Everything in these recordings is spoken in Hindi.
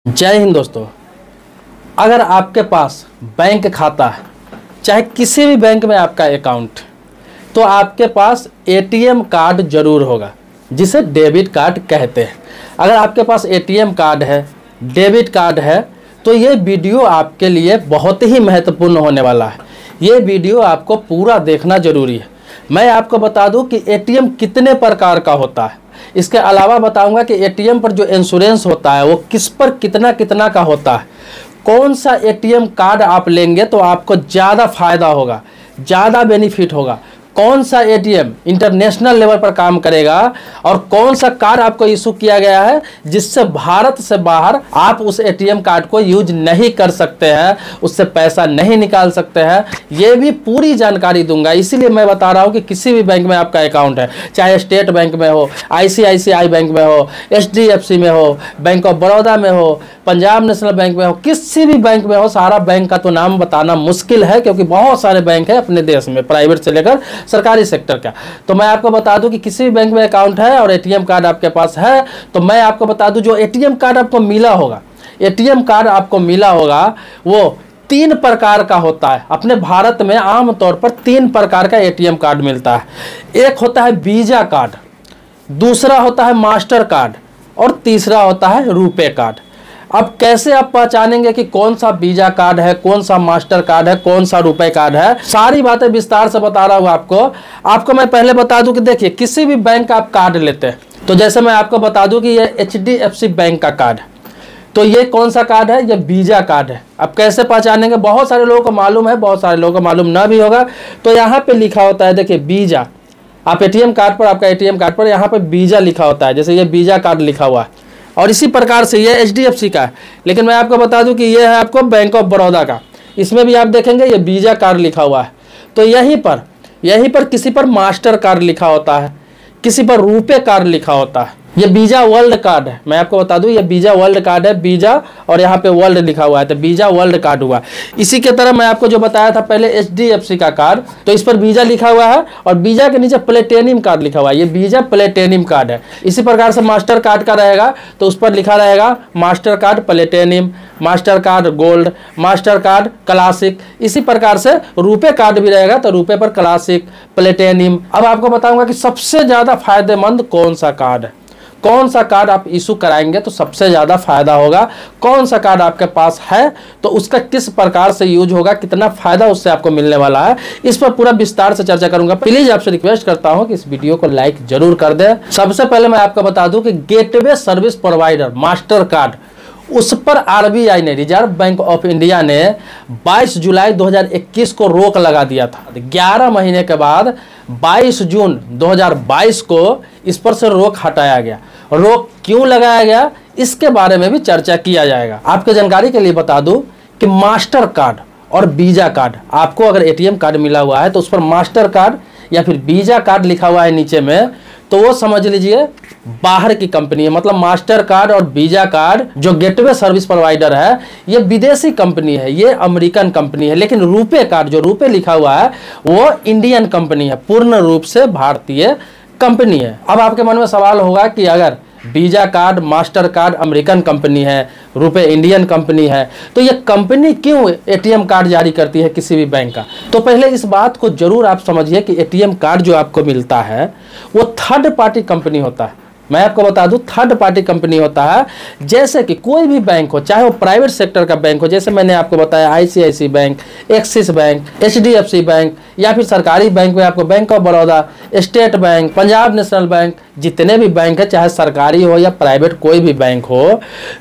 जय हिंद दोस्तों। अगर आपके पास बैंक खाता है, चाहे किसी भी बैंक में आपका अकाउंट, तो आपके पास एटीएम कार्ड जरूर होगा, जिसे डेबिट कार्ड कहते हैं। अगर आपके पास एटीएम कार्ड है, डेबिट कार्ड है, तो ये वीडियो आपके लिए बहुत ही महत्वपूर्ण होने वाला है। ये वीडियो आपको पूरा देखना जरूरी है। मैं आपको बता दूं कि एटीएम कितने प्रकार का होता है। इसके अलावा बताऊंगा कि एटीएम पर जो इंश्योरेंस होता है वो किस पर कितना कितना का होता है। कौन सा एटीएम कार्ड आप लेंगे तो आपको ज़्यादा फायदा होगा, ज़्यादा बेनिफिट होगा। कौन सा एटीएम इंटरनेशनल लेवल पर काम करेगा और कौन सा कार्ड आपको इशू किया गया है जिससे भारत से बाहर आप उस एटीएम कार्ड को यूज नहीं कर सकते हैं, उससे पैसा नहीं निकाल सकते हैं, ये भी पूरी जानकारी दूंगा। इसीलिए मैं बता रहा हूं कि किसी भी बैंक में आपका अकाउंट है, चाहे स्टेट बैंक में हो, आईसीआईसीआई बैंक में हो, एचडीएफसी में हो, बैंक ऑफ बड़ौदा में हो, पंजाब नेशनल बैंक में हो, किसी भी बैंक में हो, सारा बैंक का तो नाम बताना मुश्किल है क्योंकि बहुत सारे बैंक है अपने देश में, प्राइवेट से लेकर सरकारी सेक्टर का। तो मैं आपको बता दूं कि किसी भी बैंक में अकाउंट है और एटीएम कार्ड आपके पास है, तो मैं आपको बता दूं जो एटीएम कार्ड आपको मिला होगा, एटीएम कार्ड आपको मिला होगा वो 3 प्रकार का होता है। अपने भारत में आमतौर पर 3 प्रकार का एटीएम कार्ड मिलता है। एक होता है वीजा कार्ड, दूसरा होता है मास्टर कार्ड और तीसरा होता है रुपे कार्ड। अब कैसे आप पहचानेंगे कि कौन सा वीजा कार्ड है, कौन सा मास्टर कार्ड है, कौन सा रुपए कार्ड है, सारी बातें विस्तार से बता रहा हूँ आपको मैं पहले बता दूं कि देखिए, किसी भी बैंक का आप कार्ड लेते हैं, तो जैसे मैं आपको बता दूं कि ये एचडीएफसी बैंक का कार्ड है, तो ये कौन सा कार्ड है, ये वीजा कार्ड है। अब कैसे पहचानेंगे, बहुत सारे लोगों को मालूम है, बहुत सारे लोगों को मालूम ना भी होगा। तो यहाँ पे लिखा होता है, देखिए वीजा, आप एटीएम कार्ड पर, आपका एटीएम कार्ड पर यहाँ पे वीजा लिखा होता है, जैसे ये वीजा कार्ड लिखा हुआ है। और इसी प्रकार से ये एचडीएफसी का है, लेकिन मैं आपको बता दूं कि ये है आपको बैंक ऑफ बड़ौदा का, इसमें भी आप देखेंगे ये वीजा कार्ड लिखा हुआ है। तो यहीं पर किसी पर मास्टर कार्ड लिखा होता है, किसी पर रुपे कार्ड लिखा होता है। ये वीजा वर्ल्ड कार्ड है, मैं आपको बता दूं ये वीजा वर्ल्ड कार्ड है, वीजा और यहाँ पे वर्ल्ड लिखा हुआ है, तो वीजा वर्ल्ड कार्ड हुआ। इसी के तरह मैं आपको जो बताया था पहले एचडीएफसी का कार्ड, तो इस पर वीजा लिखा हुआ है और वीजा के नीचे प्लेटिनम कार्ड लिखा हुआ है, ये वीजा प्लेटिनम कार्ड है। इसी प्रकार से मास्टर कार्ड का रहेगा तो उस पर लिखा रहेगा master card platinum, master card gold, master card classic. इसी प्रकार से रुपे कार्ड भी रहेगा तो रुपे पर क्लासिक, प्लेटिनम। अब आपको बताऊंगा कि सबसे ज्यादा फायदेमंद कौन सा कार्ड है, कौन सा कार्ड आप इशू कराएंगे तो सबसे ज़्यादा फायदा होगा, कौन सा कार्ड आपके पास है तो उसका किस प्रकार से यूज होगा, कितना फायदा उससे आपको मिलने वाला है, इस पर पूरा विस्तार से चर्चा करूंगा। प्लीज आपसे रिक्वेस्ट करता हूं कि इस वीडियो को लाइक जरूर कर दें। सबसे पहले मैं आपको बता दूं कि gateway service provider master card, उस पर आरबीआई ने, रिजर्व बैंक ऑफ इंडिया ने 22 जुलाई 2021 को रोक लगा दिया था। 11 महीने के बाद 22 जून 2022 को इस पर से रोक हटाया गया। रोक क्यों लगाया गया इसके बारे में भी चर्चा किया जाएगा। आपके जानकारी के लिए बता दूं कि मास्टर कार्ड और वीजा कार्ड, आपको अगर एटीएम कार्ड मिला हुआ है तो उस पर मास्टर कार्ड या फिर वीजा कार्ड लिखा हुआ है नीचे में, तो वो समझ लीजिए बाहर की कंपनी है। मतलब मास्टर कार्ड और वीजा कार्ड जो गेटवे सर्विस प्रोवाइडर है ये विदेशी कंपनी है, ये अमेरिकन कंपनी है। लेकिन रुपे कार्ड, जो रुपे लिखा हुआ है वो इंडियन कंपनी है, पूर्ण रूप से भारतीय कंपनी है। अब आपके मन में सवाल होगा कि अगर visa card, master card American company है, रुपए इंडियन कंपनी है, तो ये कंपनी क्यों एटीएम कार्ड जारी करती है किसी भी बैंक का। तो पहले इस बात को जरूर आप समझिए कि एटीएम कार्ड जो आपको मिलता है वो थर्ड पार्टी कंपनी होता है। मैं आपको बता दूं थर्ड पार्टी कंपनी होता है। जैसे कि कोई भी बैंक हो, चाहे वो प्राइवेट सेक्टर का बैंक हो, जैसे मैंने आपको बताया ICICI Bank, Axis Bank, HDFC Bank, या फिर सरकारी बैंक में आपको Bank of Baroda, State Bank, Punjab National Bank, जितने भी बैंक है चाहे सरकारी हो या प्राइवेट कोई भी बैंक हो,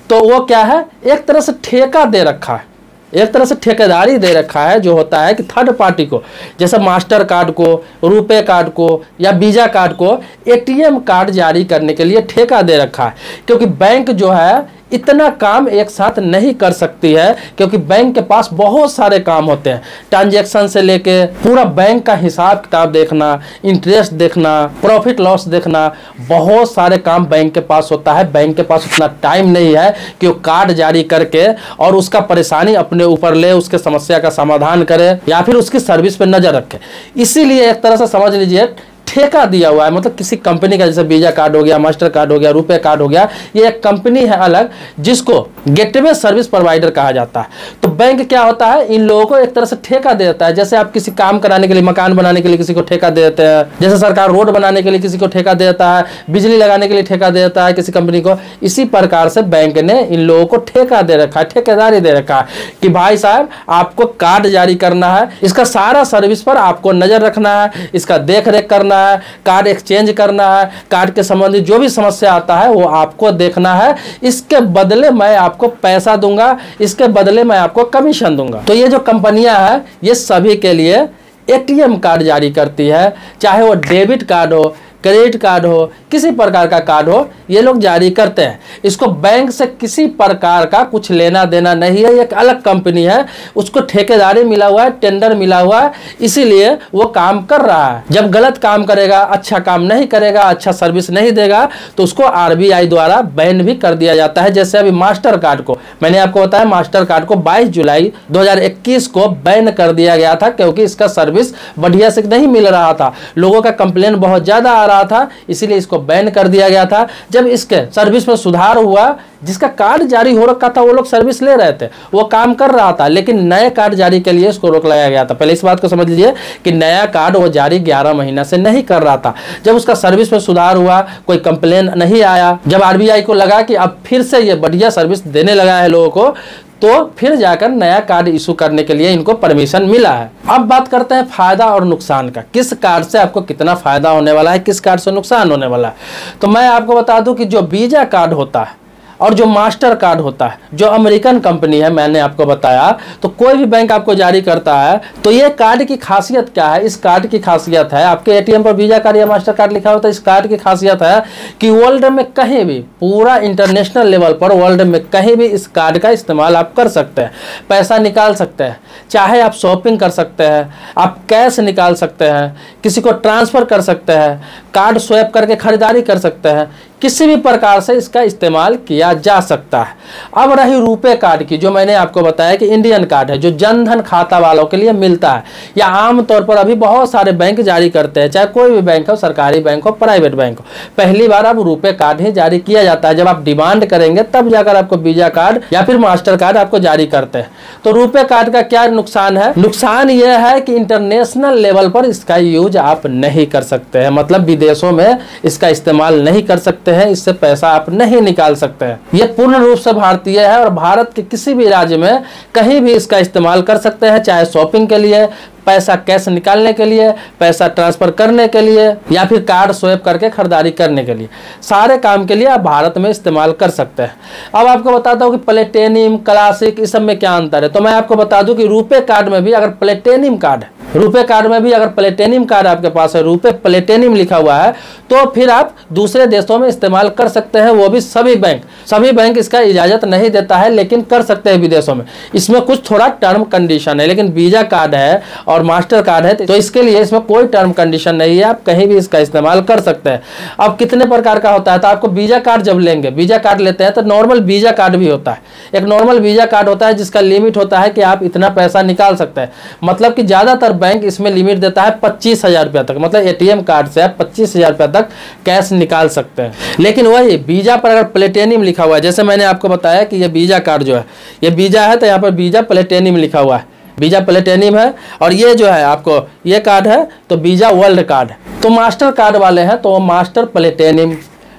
तो वो क्या है, एक तरह से ठेका दे रखा है, एक तरह से ठेकेदारी दे रखा है, जो होता है कि थर्ड पार्टी को, जैसे मास्टर कार्ड को, रुपे कार्ड को या वीजा कार्ड को एटीएम कार्ड जारी करने के लिए ठेका दे रखा है। क्योंकि बैंक जो है इतना काम एक साथ नहीं कर सकती है, क्योंकि बैंक के पास बहुत सारे काम होते हैं, ट्रांजैक्शन से लेके पूरा बैंक का हिसाब किताब देखना, इंटरेस्ट देखना, प्रॉफिट लॉस देखना, बहुत सारे काम बैंक के पास होता है। बैंक के पास उतना टाइम नहीं है कि वो कार्ड जारी करके और उसका परेशानी अपने ऊपर ले, उसके समस्या का समाधान करे या फिर उसकी सर्विस पर नजर रखे। इसीलिए एक तरह से समझ लीजिए ठेका दिया हुआ है, मतलब किसी कंपनी का, जैसे वीजा कार्ड हो गया, मास्टर कार्ड हो गया, रुपए कार्ड हो गया, ये एक कंपनी है अलग जिसको गेटवे सर्विस प्रोवाइडर कहा जाता है। तो बैंक क्या होता है, इन लोगों को एक तरह से ठेका दे देता है। जैसे आप किसी काम कराने के लिए, मकान बनाने के लिए किसी को ठेका दे देते हैं, जैसे सरकार रोड बनाने के लिए किसी को ठेका दे देता है, बिजली लगाने के लिए ठेका दे देता है किसी कंपनी को, इसी प्रकार से बैंक ने इन लोगों को ठेका दे रखा है, ठेकेदारी दे रखा है कि भाई साहब आपको कार्ड जारी करना है, इसका सारा सर्विस पर आपको नजर रखना है, इसका देख रेख करना है, कार्ड एक्सचेंज करना है, कार्ड के संबंधित जो भी समस्या आता है वो आपको देखना है, इसके बदले मैं आपको पैसा दूंगा, इसके बदले मैं आपको कमीशन दूंगा। तो ये जो कंपनियां हैं ये सभी के लिए एटीएम कार्ड जारी करती है, चाहे वो डेबिट कार्ड हो, क्रेडिट कार्ड हो, किसी प्रकार का कार्ड हो, ये लोग जारी करते हैं। इसको बैंक से किसी प्रकार का कुछ लेना देना नहीं है, एक अलग कंपनी है, उसको ठेकेदारी मिला हुआ है, टेंडर मिला हुआ है, इसीलिए वो काम कर रहा है। जब गलत काम करेगा, अच्छा काम नहीं करेगा, अच्छा सर्विस नहीं देगा, तो उसको आरबीआई द्वारा बैन भी कर दिया जाता है। जैसे अभी मास्टर कार्ड को मैंने आपको बताया, मास्टर कार्ड को 22 जुलाई 2021 को बैन कर दिया गया था, क्योंकि इसका सर्विस बढ़िया से नहीं मिल रहा था, लोगों का कंप्लेन बहुत ज्यादा आ रहा था, इसीलिए इसको बैन कर दिया गया था। जब इसके सर्विस में सुधार हुआ, जिसका कार्ड जारी हो रखा था वो लोग सर्विस ले रहे थे, वो काम कर रहा था, लेकिन नए कार्ड जारी के लिए इसको रोक लगाया गया था। पहले इस बात को समझ लीजिए कि नया कार्ड वो जारी 11 महीना से नहीं कर रहा था। जब उसका सर्विस में सुधार हुआ, कोई कंप्लेन नहीं आया, जब आरबीआई को लगा कि अब फिर से ये बढ़िया सर्विस देने लगा है लोगों को, तो फिर जाकर नया कार्ड इशू करने के लिए इनको परमिशन मिला है। अब बात करते हैं फायदा और नुकसान का, किस कार्ड से आपको कितना फायदा होने वाला है, किस कार्ड से नुकसान होने वाला है। तो मैं आपको बता दूं कि जो वीजा कार्ड होता है और जो मास्टर कार्ड होता है, जो अमेरिकन कंपनी है, मैंने आपको बताया, तो कोई भी बैंक आपको जारी करता है, तो ये कार्ड की खासियत क्या है, इस कार्ड की खासियत है, आपके एटीएम पर वीजा कार्ड या मास्टर कार्ड लिखा होता है, इस कार्ड की खासियत है कि वर्ल्ड में कहीं भी, पूरा इंटरनेशनल लेवल पर वर्ल्ड में कहीं भी इस कार्ड का इस्तेमाल आप कर सकते हैं, पैसा निकाल सकते हैं, चाहे आप शॉपिंग कर सकते हैं, आप कैश निकाल सकते हैं, किसी को ट्रांसफर कर सकते हैं, कार्ड स्वैप करके खरीदारी कर सकते हैं, किसी भी प्रकार से इसका इस्तेमाल किया जा सकता है। अब रही रुपए कार्ड की, जो मैंने आपको बताया कि इंडियन कार्ड है, जो जनधन खाता वालों के लिए मिलता है, या आमतौर पर अभी बहुत सारे बैंक जारी करते हैं, चाहे कोई भी बैंक हो, सरकारी बैंक हो, प्राइवेट बैंक हो, पहली बार अब रुपए कार्ड ही जारी किया जाता है। जब आप डिमांड करेंगे तब जाकर आपको वीजा कार्ड या फिर मास्टर कार्ड आपको जारी करते हैं। तो रुपए कार्ड का क्या नुकसान है? नुकसान यह है कि इंटरनेशनल लेवल पर इसका यूज आप नहीं कर सकते हैं, मतलब विदेशों में इसका इस्तेमाल नहीं कर सकते हैं, इससे पैसा आप नहीं निकाल सकते हैं। यह पूर्ण रूप से भारतीय है और भारत के किसी भी राज्य में कहीं भी इसका इस्तेमाल कर सकते हैं, चाहे शॉपिंग के लिए, पैसा कैश निकालने के लिए, पैसा ट्रांसफर करने के लिए, या फिर कार्ड स्वैप करके खरीदारी करने के लिए, सारे काम के लिए आप भारत में इस्तेमाल कर सकते हैं। अब आपको बताता हूँ कि प्लेटिनम, क्लासिक, इस सब में क्या अंतर है। तो मैं आपको बता दूं कि रुपए कार्ड में भी अगर प्लेटिनम कार्ड है, रुपए कार्ड में भी अगर प्लेटिनम कार्ड आपके पास है, रुपए प्लेटिनम लिखा हुआ है, तो फिर आप दूसरे देशों में इस्तेमाल कर सकते हैं। वो भी सभी बैंक इसका इजाजत नहीं देता है, लेकिन कर सकते हैं विदेशों में। इसमें कुछ थोड़ा टर्म कंडीशन है, लेकिन वीजा कार्ड है और मास्टर कार्ड है तो इसके लिए इसमें कोई टर्म कंडीशन नहीं है, आप कहीं भी इसका इस्तेमाल कर सकते हैं। अब कितने प्रकार का होता है, तो आपको वीजा कार्ड जब लेंगे, वीजा कार्ड लेते हैं तो नॉर्मल वीजा कार्ड भी होता है। एक नॉर्मल वीजा कार्ड होता है जिसका लिमिट होता है कि आप इतना पैसा निकाल सकते हैं, मतलब कि ज्यादातर बैंक इसमें लिमिट देता है 25,000 रुपया तक, मतलब एटीएम कार्ड से आप 25,000 रुपया तक कैश निकाल सकते हैं। लेकिन वही वीजा पर अगर प्लेटिनम लिखा हुआ है, जैसे मैंने आपको बताया कि ये वीजा कार्ड जो है, ये वीजा है तो यहाँ पर वीजा प्लेटिनम लिखा हुआ है, वीजा प्लेटिनम है, और ये जो है आपको ये कार्ड है तो वीजा वर्ल्ड कार्ड। तो मास्टर कार्ड वाले हैं तो वो master platinum,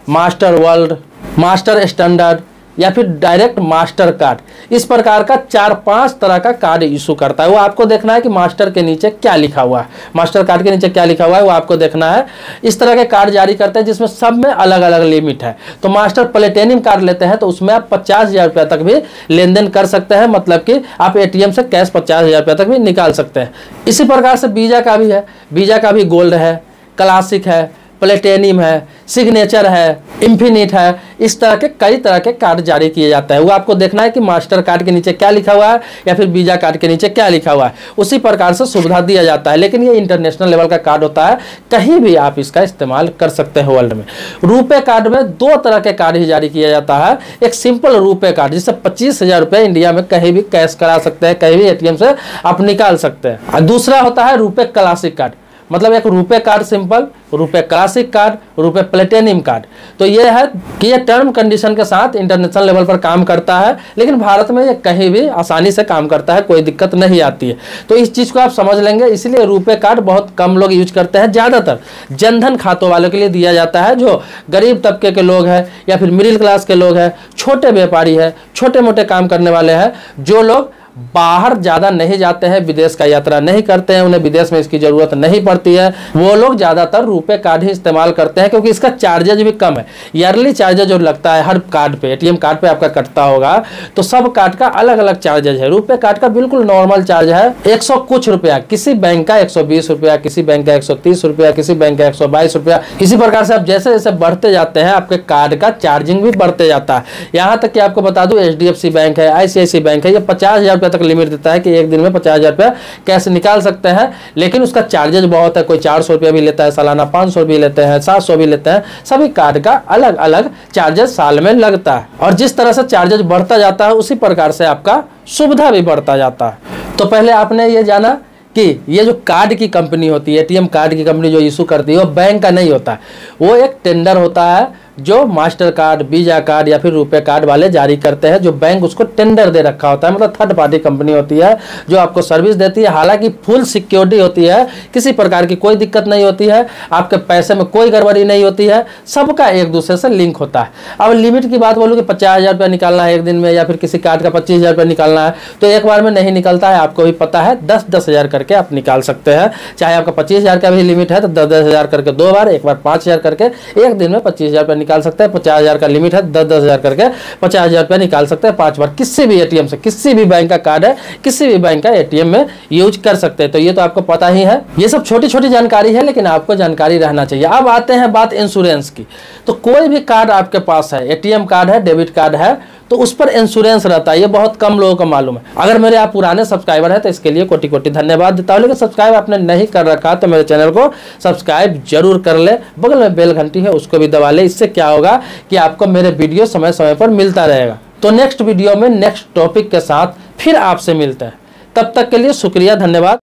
master world, master standard या फिर डायरेक्ट मास्टर कार्ड, इस प्रकार का 4-5 तरह का कार्ड इशू करता है। वो आपको देखना है कि मास्टर के नीचे क्या लिखा हुआ है, मास्टर कार्ड के नीचे क्या लिखा हुआ है वो आपको देखना है। इस तरह के कार्ड जारी करते हैं जिसमें सब में अलग अलग लिमिट है। तो मास्टर प्लेटिनम कार्ड लेते हैं तो उसमें आप 50,000 रुपया तक भी लेन देन कर सकते हैं, मतलब कि आप एटीएम से कैश 50,000 रुपया तक भी निकाल सकते हैं। इसी प्रकार से वीजा का भी है, वीजा का भी गोल्ड है, क्लासिक है, प्लेटिनम है, सिग्नेचर है, इंफिनिट है, इस तरह के कई तरह के कार्ड जारी किए जाते हैं। वो आपको देखना है कि मास्टर कार्ड के नीचे क्या लिखा हुआ है या फिर वीजा कार्ड के नीचे क्या लिखा हुआ है, उसी प्रकार से सुविधा दिया जाता है। लेकिन ये इंटरनेशनल लेवल का कार्ड होता है, कहीं भी आप इसका इस्तेमाल कर सकते हैं वर्ल्ड में। रुपए कार्ड में 2 तरह के कार्ड ही जारी किया जाता है। एक सिंपल रुपए कार्ड जिससे 25,000 रुपये इंडिया में कहीं भी कैश करा सकते हैं, कहीं भी एटीएम से आप निकाल सकते हैं, और दूसरा होता है रुपए क्लासिक कार्ड, मतलब एक रुपए कार्ड सिंपल, रुपए क्लासिक कार्ड, रुपए प्लेटिनम कार्ड। तो ये है कि ये टर्म कंडीशन के साथ इंटरनेशनल लेवल पर काम करता है, लेकिन भारत में ये कहीं भी आसानी से काम करता है, कोई दिक्कत नहीं आती है। तो इस चीज़ को आप समझ लेंगे, इसलिए रुपए कार्ड बहुत कम लोग यूज करते हैं। ज़्यादातर जनधन खातों वालों के लिए दिया जाता है, जो गरीब तबके के लोग हैं या फिर मिडिल क्लास के लोग हैं, छोटे व्यापारी हैं, छोटे मोटे काम करने वाले हैं, जो लोग बाहर ज़्यादा नहीं जाते हैं, विदेश का यात्रा नहीं करते हैं, उन्हें विदेश में इसकी ज़रूरत नहीं पड़ती है, वो लोग ज़्यादातर रुपए कार्ड ही इस्तेमाल करते हैं, क्योंकि इसका चार्जेज भी कम है। ईयरली चार्जेज जो लगता है हर कार्ड पे, एटीएम कार्ड पे आपका कटता होगा, तो सब कार्ड का अलग अलग चार्जेज है। रुपए कार्ड का बिल्कुल नॉर्मल चार्ज है 100 कुछ रुपया, किसी बैंक का 120 रुपया, किसी बैंक का 130 रुपया, किसी बैंक का 122 रुपया। इसी प्रकार से आप जैसे जैसे बढ़ते जाते हैं आपके कार्ड का चार्जिंग भी बढ़ते जाता है। यहाँ तक कि आपको बता दूं, HDFC बैंक है, ICICI बैंक है, ये 50,000 तक लिमिट देता है कि एक दिन में 50,000 रुपया कैश निकाल सकते हैं, लेकिन उसका चार्जेज बहुत है। कोई 400 रुपया भी लेता है सालाना, 500 भी लेते हैं, 700 भी लेते हैं। सभी कार्ड का अलग अलग चार्जेस साल में लगता है, और जिस तरह से चार्जेज बढ़ता जाता है उसी प्रकार से आपका सुविधा भी बढ़ता जाता है। तो पहले आपने ये जाना कि ये जो कार्ड की कंपनी होती है, एटीएम कार्ड की कंपनी जो इशू करती है, वो बैंक का नहीं होता है, वो एक टेंडर होता है जो मास्टर कार्ड, वीजा कार्ड या फिर रुपए कार्ड वाले जारी करते हैं, जो बैंक उसको टेंडर दे रखा होता है। मतलब थर्ड पार्टी कंपनी होती है जो आपको सर्विस देती है। हालांकि फुल सिक्योरिटी होती है, किसी प्रकार की कोई दिक्कत नहीं होती है, आपके पैसे में कोई गड़बड़ी नहीं होती है, सबका एक दूसरे से लिंक होता है। अब लिमिट की बात बोलूँ कि 50,000 रुपया निकालना है एक दिन में, या फिर किसी कार्ड का 25,000 रुपया निकालना है, तो एक बार में नहीं निकलता है, आपको भी पता है। 10-10 करके आप निकाल सकते हैं। चाहे आपका 25,000 का भी लिमिट है तो 10-10 करके 2 बार, एक बार 5,000 करके एक दिन में 25,000 रुपया निकाल सकते हैं। 50,000 का लिमिट है, 10-10 करके 50,000 रुपया निकाल सकते हैं 5 बार। किसी भी एटीएम से, किसी भी बैंक का कार्ड है, किसी भी बैंक का एटीएम में यूज कर सकते हैं। तो ये तो आपको पता ही है। ये सब छोटी छोटी जानकारी है, लेकिन आपको जानकारी रहना चाहिए। अब आते हैं बात इंश्योरेंस की। तो कोई भी कार्ड आपके पास है, एटीएम कार्ड है, डेबिट कार्ड है, तो उस पर इंश्योरेंस रहता है। ये बहुत कम लोगों को मालूम है। अगर मेरे आप पुराने सब्सक्राइबर हैं तो इसके लिए कोटि कोटि धन्यवाद देता हूँ। लेकिन सब्सक्राइब आपने नहीं कर रखा तो मेरे चैनल को सब्सक्राइब जरूर कर ले। बगल में बेल घंटी है, उसको भी दबा ले। इससे क्या होगा कि आपको मेरे वीडियो समय समय पर मिलता रहेगा। तो नेक्स्ट वीडियो में नेक्स्ट टॉपिक के साथ फिर आपसे मिलते हैं। तब तक के लिए शुक्रिया, धन्यवाद।